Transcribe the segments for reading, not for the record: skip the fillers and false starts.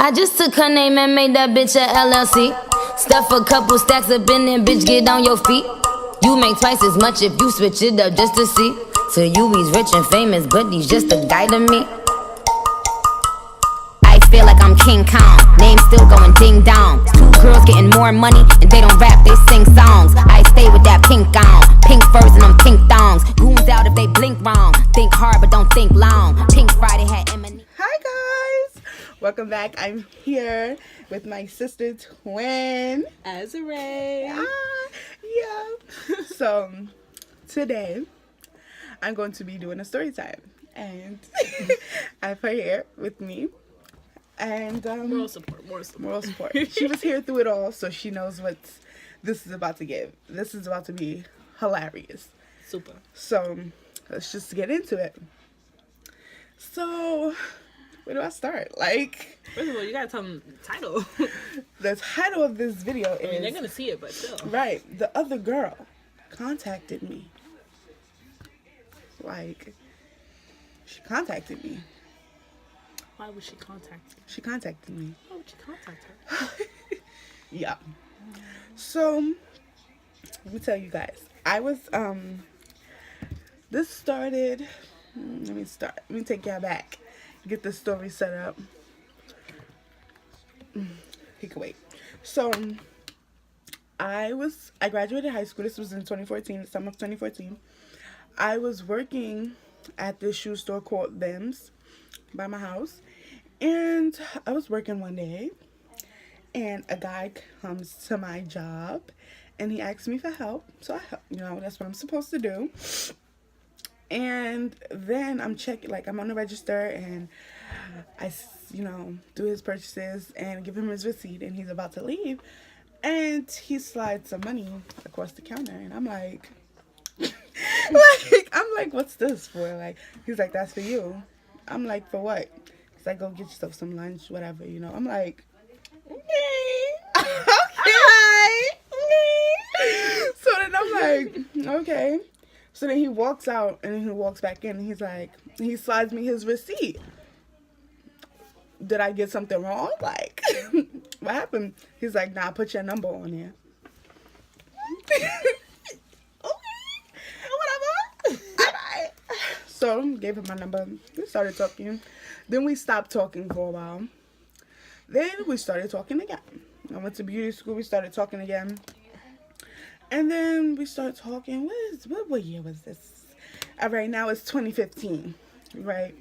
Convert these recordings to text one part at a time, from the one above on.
I just took her name and made that bitch a LLC. Stuff a couple stacks up in there, bitch, get on your feet. You make twice as much if you switch it up just to see. To you he's rich and famous, but he's just a guy to me. I feel like I'm King Kong, name still going ding dong. Two girls getting more money and they don't rap, they sing songs. I stay with that pink on, pink furs and them pink thongs. Goons out if they blink wrong, think hard but don't think long. Pink Friday had Eminem. Hi guys, welcome back. I'm here with my sister twin Azure. Yeah. So today I'm going to be doing a story time, and I have her here with me. And Moral support. She was here through it all, so she knows what this is about to give. This is about to be hilarious. Super. So let's just get into it. So where do I start? Like, first of all, you gotta tell them the title. The title of this video is, I mean, they're gonna see it, but still. Right. The other girl contacted me. Like, she contacted me. Why would she contact you? She contacted me. Why would you contact her? Yeah. So, let me tell you guys. I was, this started, let me take y'all back. Get the story set up. He can wait. So, I graduated high school. This was in 2014, the summer of 2014. I was working at this shoe store called Them's by my house. And I was working one day, and a guy comes to my job, and he asked me for help. So I help, that's what I'm supposed to do. And then I'm checking, like, I'm on the register, and I, do his purchases and give him his receipt, and he's about to leave. And he slides some money across the counter, and I'm like, what's this for? Like, he's like, that's for you. I'm like, for what? He's like, go get yourself some lunch, whatever, I'm like, okay. So then I'm like, okay. So then he walks out, and then he walks back in, and he's like, he slides me his receipt. Did I get something wrong? Like, what happened? He's like, nah, put your number on there. So, gave him my number. We started talking. Then we stopped talking for a while. Then we started talking again. I went to beauty school. We started talking again. And then we started talking. What year was this? All right, now it's 2015. Right?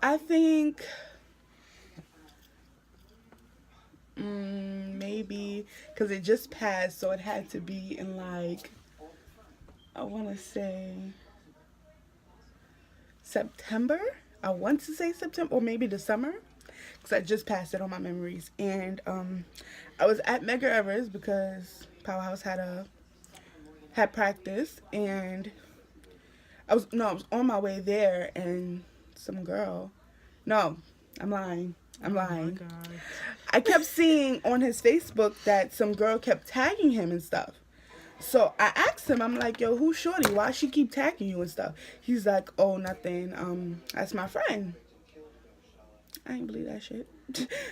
I think maybe because it just passed, so it had to be in, like, I want to say September. I want to say September, or maybe the summer, because I just passed it on my memories. And I was at Medgar Evers because Powerhouse had practice, and I was on my way there, and some girl. No, I'm lying. Oh my God. I kept seeing on his Facebook that some girl kept tagging him and stuff. So I asked him, I'm like, yo, who's Shorty? Why she keep tagging you and stuff? He's like, oh, nothing. That's my friend. I ain't believe that shit.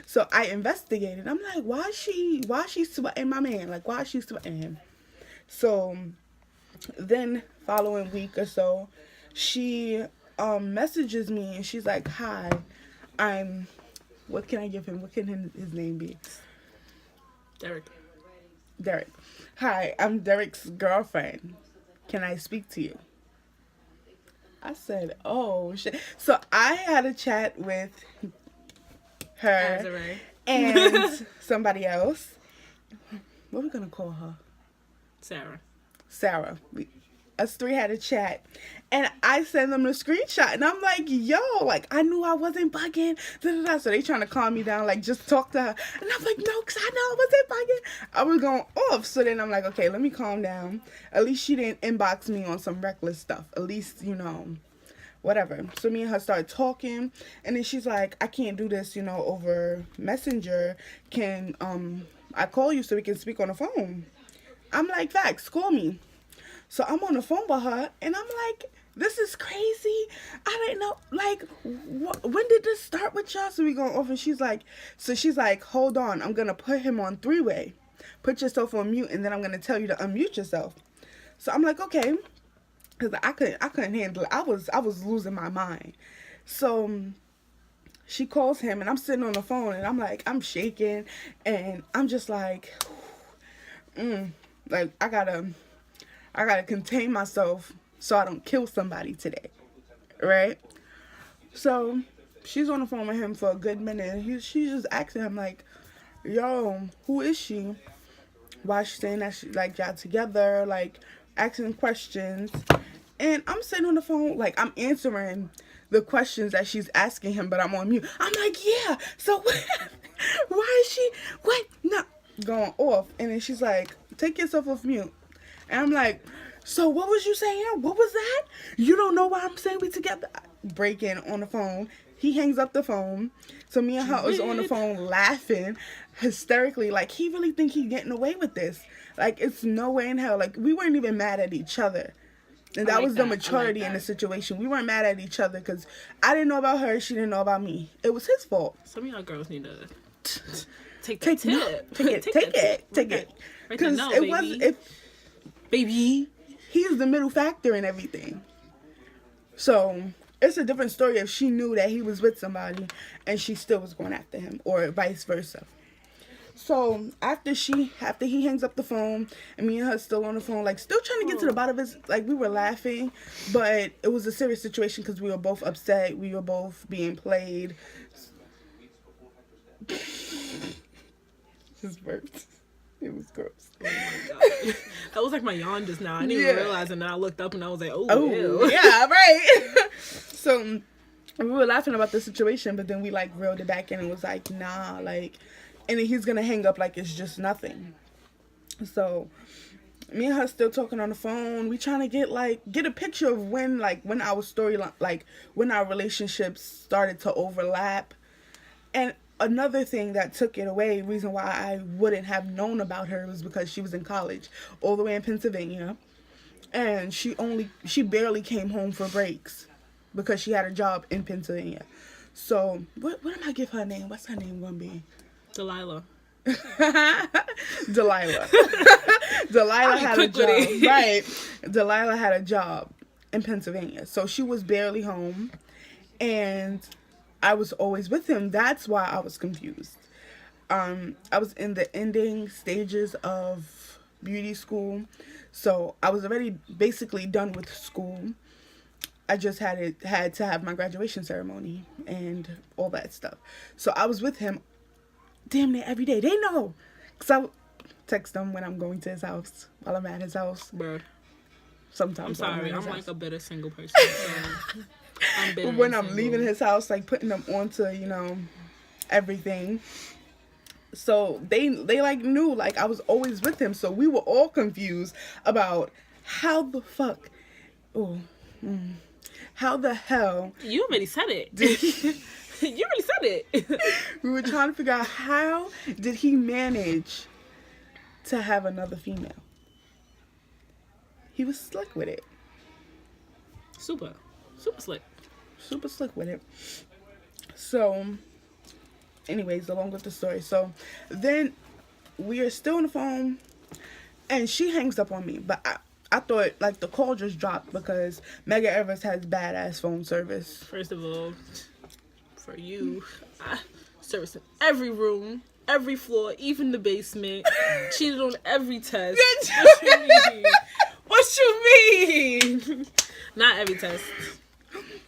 So I investigated. I'm like, why she sweating my man? Like, why is she sweating him? So then following week or so, she messages me, and she's like, hi, what can I give him? What can his name be? Derek. Hi, I'm Derek's girlfriend. Can I speak to you? I said, oh, shit. So I had a chat with her Azure. and somebody else. What are we going to call her? Sarah. Us three had a chat, and I sent them the screenshot, and I'm like, yo, like, I knew I wasn't bugging, so they trying to calm me down, like, just talk to her, and I'm like, no, because I know I wasn't bugging, I was going off. So then I'm like, okay, let me calm down. At least she didn't inbox me on some reckless stuff, at least, whatever. So me and her started talking, and then she's like, I can't do this, over Messenger. Can I call you so we can speak on the phone? I'm like, facts, call me. So I'm on the phone with her, and I'm like, this is crazy. I didn't know, like, when did this start with y'all? So we going off, and she's like, hold on, I'm gonna put him on three-way. Put yourself on mute, and then I'm gonna tell you to unmute yourself. So I'm like, okay, because I couldn't handle it. I was losing my mind. So she calls him, and I'm sitting on the phone, and I'm shaking, and I'm just like, like I gotta contain myself so I don't kill somebody today, right? So she's on the phone with him for a good minute, and she's just asking him like, yo, who is she? Why is she saying that she, like, y'all together, like, asking questions. And I'm sitting on the phone, like, I'm answering the questions that she's asking him, but I'm on mute. I'm like, yeah, so why is she, what, no, going off. And then she's like, take yourself off mute. And I'm like, so what was you saying? What was that? You don't know why I'm saying we together? Breaking on the phone. He hangs up the phone. So me and her was on the phone laughing hysterically. Like, he really think he getting away with this. Like, it's no way in hell. Like, we weren't even mad at each other. And that was the maturity in the situation. We weren't mad at each other because I didn't know about her. She didn't know about me. It was his fault. Some of y'all girls need to take Take it. Because it was, baby. He's the middle factor in everything. So it's a different story if she knew that he was with somebody and she still was going after him, or vice versa. So after he hangs up the phone, and me and her still on the phone, like, still trying to get to the bottom of it. Like, we were laughing, but it was a serious situation because we were both upset. We were both being played. Just burped. It was gross. Oh my god. That was like my yawn just now. I didn't even realize, and then I looked up and I was like, oh ew. Yeah, right. So we were laughing about the situation, but then we, like, reeled it back in and was like, nah, like, and then he's gonna hang up like it's just nothing. So me and her still talking on the phone. We trying to get a picture of when our storyline, like, when our relationships started to overlap. And another thing that took it away, reason why I wouldn't have known about her, was because she was in college all the way in Pennsylvania, and she barely came home for breaks because she had a job in Pennsylvania. So what am I give her name? What's her name gonna be? Delilah. Delilah. Delilah had a job. Right. Delilah had a job in Pennsylvania. So she was barely home, and I was always with him. That's why I was confused. I was in the ending stages of beauty school. So I was already basically done with school. I just had to have my graduation ceremony and all that stuff. So I was with him damn near every day. They know. Because I text them when I'm going to his house, while I'm at his house. Bro. Sometimes. I'm sorry. I'm like a bitter single person. So I'm bitter when I'm leaving his house, like, putting them onto, everything. So they like knew, like, I was always with him. So we were all confused about how the fuck, how the hell. You already said it. You already said it. We were trying to figure out how did he manage to have another female. He was slick with it. Super slick. Super slick with it. So, anyways, along with the story. So, then we are still on the phone, and she hangs up on me. But I thought, like, the call just dropped because Mega Evers has badass phone service. First of all, for you, I service in every room, every floor, even the basement. Cheated on every test. What you mean? What you mean? Not every test.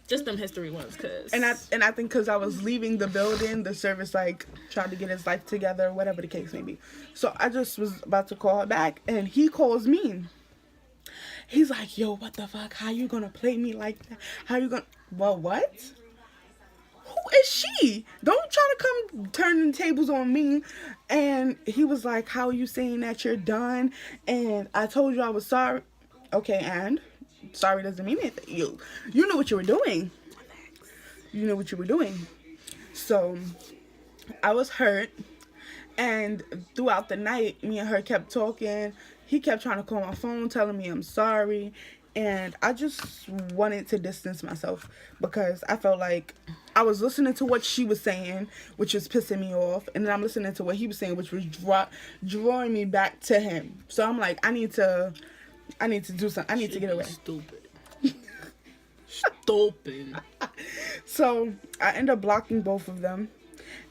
Just them history ones, cause. And I think because I was leaving the building, the service, like, tried to get his life together, whatever the case may be. So I just was about to call her back, and he calls me. He's like, yo, what the fuck? How you gonna play me like that? How you gonna... Well, what? Who is she? Don't try to come turning tables on me. And he was like, how are you saying that you're done? And I told you I was sorry. Okay, and... Sorry doesn't mean anything. You knew what you were doing. You knew what you were doing. So, I was hurt. And throughout the night, me and her kept talking. He kept trying to call my phone, telling me I'm sorry. And I just wanted to distance myself because I felt like I was listening to what she was saying, which was pissing me off, and then I'm listening to what he was saying, which was drawing me back to him. So I'm like, I need to do something. I need to get away. Stupid. Stupid. So I ended up blocking both of them.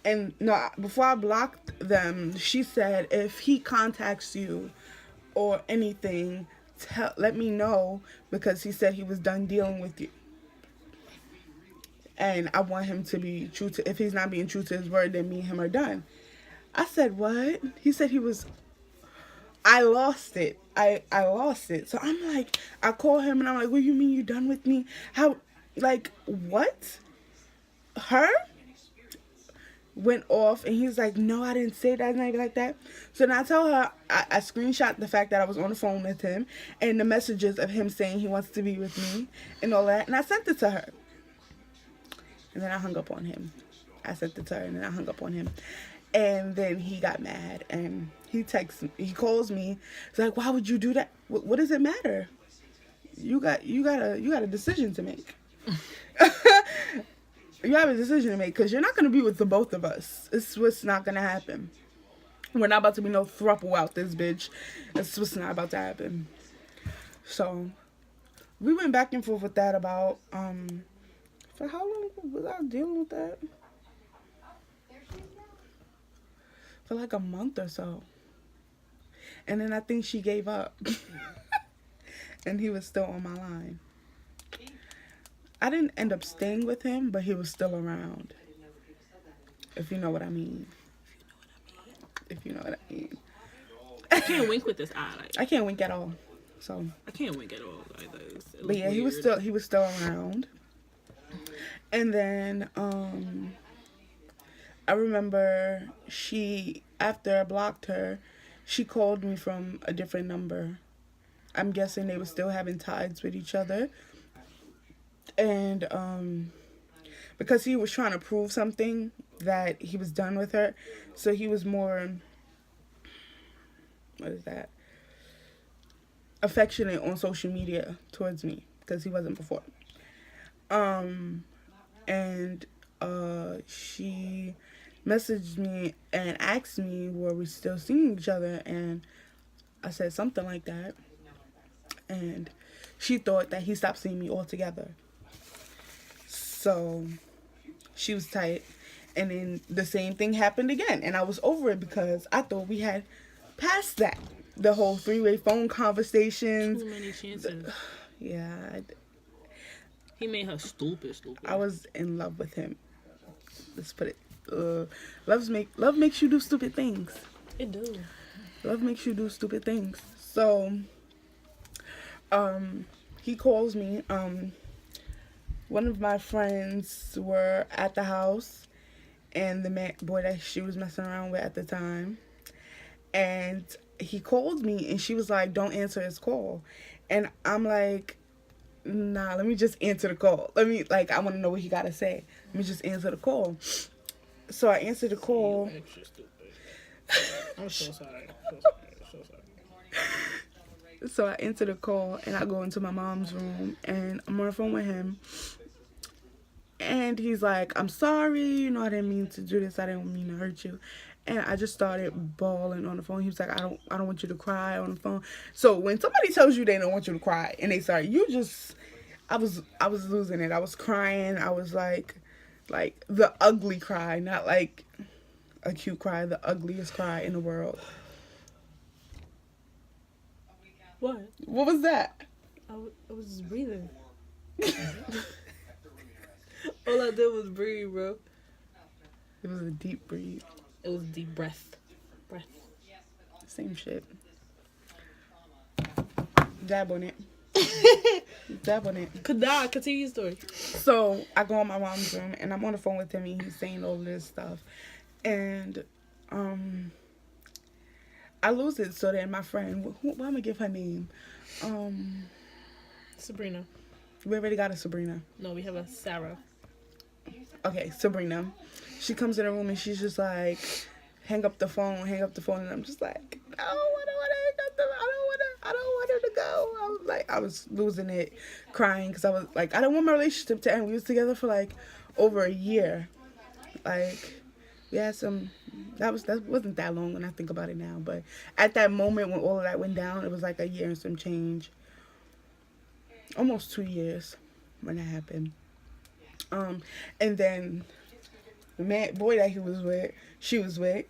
And no, before I blocked them, she said, if he contacts you or anything, let me know, because he said he was done dealing with you. And I want him to be true to, if he's not being true to his word, then me and him are done. I said, what? He said I lost it. I lost it. So I'm like, I call him and I'm like, what do you mean you done with me? How, like, what? Her? Went off, and he's like, no, I didn't say that, nothing like that. So then I tell her, I screenshot the fact that I was on the phone with him and the messages of him saying he wants to be with me and all that, and I sent it to her. And then I hung up on him. I sent it to her, and then I hung up on him. And then he got mad, and he calls me. He's like, why would you do that? What does it matter? You got a decision to make. You have a decision to make, because you're not going to be with the both of us. It's what's not going to happen. We're not about to be no throuple out this bitch. It's what's not about to happen. So, we went back and forth with that about, for how long was I dealing with that? For like a month or so. And then I think she gave up. And he was still on my line. I didn't end up staying with him, but he was still around. If you know what I mean. If you know what I mean. I can't wink with this eye. I can't wink at all. So I can't wink at all either. But yeah, he was still around. And then I remember after I blocked her, she called me from a different number. I'm guessing they were still having ties with each other. And because he was trying to prove something, that he was done with her, so he was more, affectionate on social media towards me, because he wasn't before. And she messaged me and asked me, were we still seeing each other? And I said something like that, and she thought that he stopped seeing me altogether. So she was tight, and then the same thing happened again, and I was over it because I thought we had passed that. The whole 3-way phone conversations. Too many chances. Yeah. He made her stupid. I was in love with him. Let's put it. Love makes you do stupid things. It do. Love makes you do stupid things. So, he calls me. One of my friends were at the house, and the boy that she was messing around with at the time, and he called me, and she was like, don't answer his call. And I'm like, nah, let me just answer the call. I want to know what he got to say. Let me just answer the call. So I answered the call. I'm so sorry. So I answered the call, and I go into my mom's room, and I'm on the phone with him. And he's like, I'm sorry, I didn't mean to do this. I didn't mean to hurt you. And I just started bawling on the phone. He was like, I don't want you to cry on the phone. So when somebody tells you they don't want you to cry, and they start, I was losing it. I was crying. I was like the ugly cry, not like a cute cry, the ugliest cry in the world. What? What was that? I was just breathing. All I did was breathe, bro. It was a deep breathe. It was deep breath. Same shit. Dab on it. Dab on it. Continue your story. So I go in my mom's room, and I'm on the phone with him, and he's saying all this stuff. And I lose it. So then my friend, I'm going to give her name? Sabrina. We already got a Sabrina. No, we have a Sarah. Okay, Sabrina. She comes in the room, and she's just like, hang up the phone. And I'm just like, no, I don't want to hang up the phone. I don't want her to go. like, I was losing it, crying, because I was like, I didn't want my relationship to end. We was together for like over a year. Like, we had some, that wasn't that long when I think about it now, but at that moment when all of that went down, it was like a year and some change. Almost 2 years when that happened. And then the boy that she was with,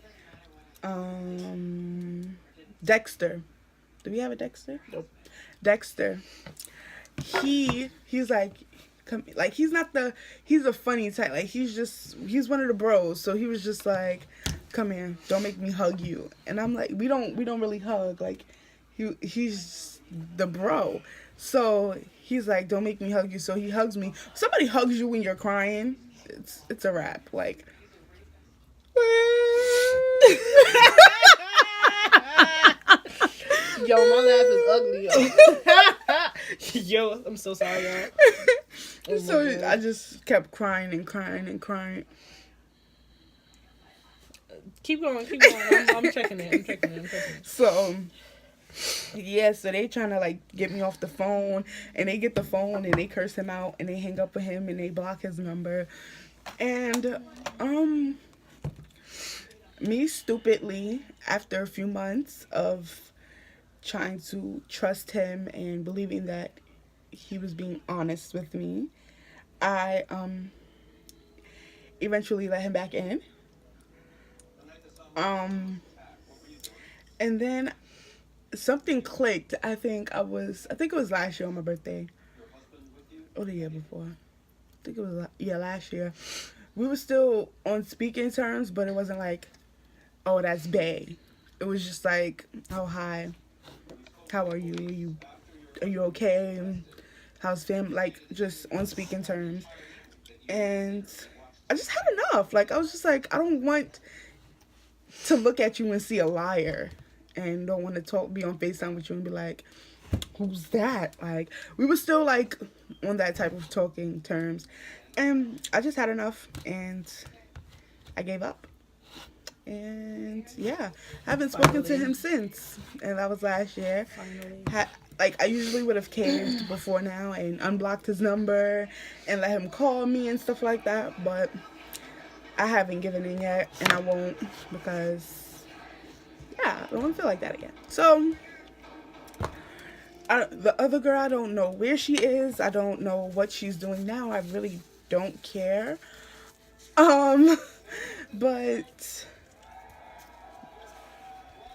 Dexter. Do we have a Dexter? Nope. Dexter. He's like, he's a funny type. Like, he's one of the bros. So he was just like, come here, don't make me hug you. And I'm like, we don't really hug. Like, he's the bro. So he's like, don't make me hug you. So he hugs me. Somebody hugs you when you're crying, it's a wrap. Like, yo, my laugh is ugly, yo. Yo, I'm so sorry, y'all. Oh so I just kept crying and crying and crying. Keep going. I'm checking it. So, yeah, so they trying to, like, get me off the phone, and they get the phone, and they curse him out, and they hang up with him, and they block his number. And, me stupidly, after a few months of trying to trust him and believing that he was being honest with me, I, eventually let him back in. And then something clicked. I think it was last year on my birthday. Or the year before. I think it was, last year. We were still on speaking terms, but it wasn't like, oh, that's bae. It was just like, oh, hi. How are you? Are you okay? How's family? Like, just on speaking terms. And I just had enough. Like, I was just like, I don't want to look at you and see a liar. And don't want to be on FaceTime with you and be like, who's that? Like, we were still, like, on that type of talking terms. And I just had enough, and I gave up. And, yeah, I haven't spoken to him since. And that was last year. I usually would have caved before now and unblocked his number and let him call me and stuff like that. But I haven't given in yet, and I won't, because I don't want to feel like that again. So, the other girl, I don't know where she is. I don't know what she's doing now. I really don't care. But,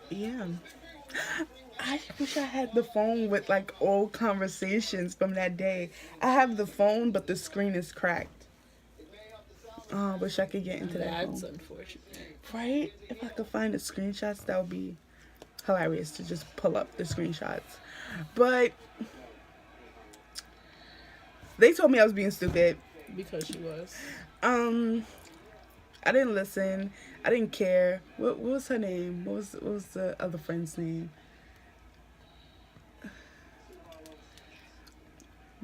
yeah. I wish I had the phone with, like, old conversations from that day. I have the phone, but the screen is cracked. Oh, I wish I could get into that That's phone. unfortunate. Right? If I could find the screenshots, that would be hilarious to just pull up the screenshots. But they told me I was being stupid. Because she was. I didn't listen. I didn't care. What was her name? What was the other friend's name?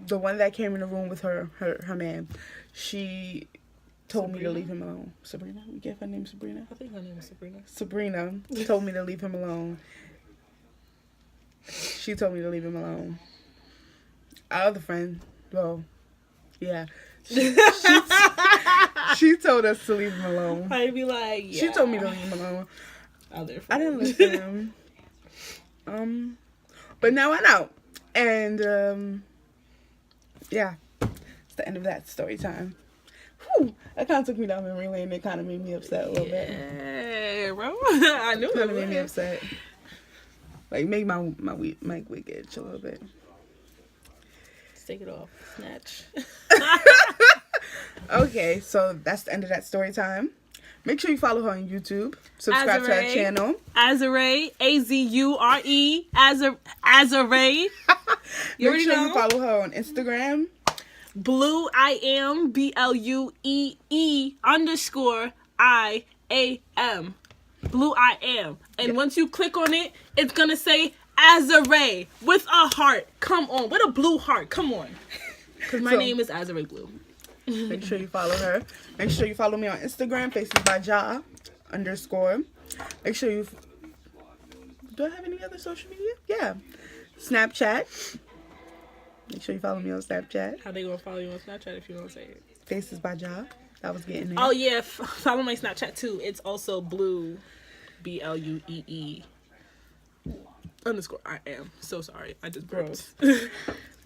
The one that came in the room with her man. She told me to leave him alone. Sabrina? We gave her name Sabrina? I think her name was Sabrina. Sabrina told me to leave him alone. She told me to leave him alone. Our other friend, well, yeah. She told us to leave him alone. I'd be like, yeah. She told me to leave him alone. Other I didn't listen. But now I know. And, yeah. It's the end of that story time. Whew, that kind of took me down memory lane. It kind of made me upset a little bit. Yeah, bro. I knew it. Kind of made me upset. Like, made my wig itch a little bit. Let's take it off. Snatch. Okay, so that's the end of that story time. Make sure you follow her on YouTube. Subscribe to her channel. Azure. Azure. Azure. You already know. You follow her on Instagram. Blue I am BLUEE_IAM. Blue I am. And once you click on it, it's gonna say Azure with a heart. Come on, with a blue heart. Come on. Because my name is Azure Blue. Make sure you follow her. Make sure you follow me on Instagram, Faces by Ja _. Make sure you. Do I have any other social media? Yeah. Snapchat. Make sure you follow me on Snapchat. How they gonna follow you on Snapchat if you don't say it? Faces by Ja. That was getting there. Oh yeah, follow my Snapchat too. It's also blue, BLUEE _ I am. So sorry, I just Gross. burped.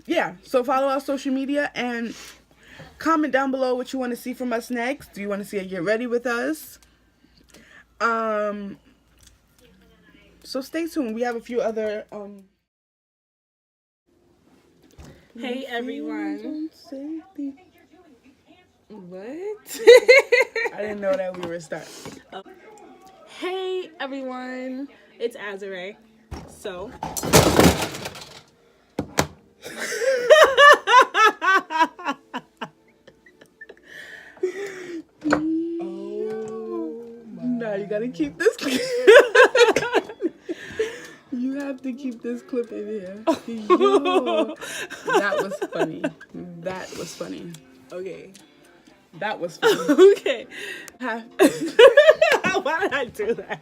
Yeah, so follow our social media and comment down below what you want to see from us next. Do you want to see a Get Ready with us? So stay tuned. We have a few other Hey everyone. What? I didn't know that we were starting. Hey everyone, it's Azure. So Nah, you gotta keep this clip. You have to keep this clip in here. Yo, that was funny. That was funny. okay. That was funny. Okay. Why did I do that?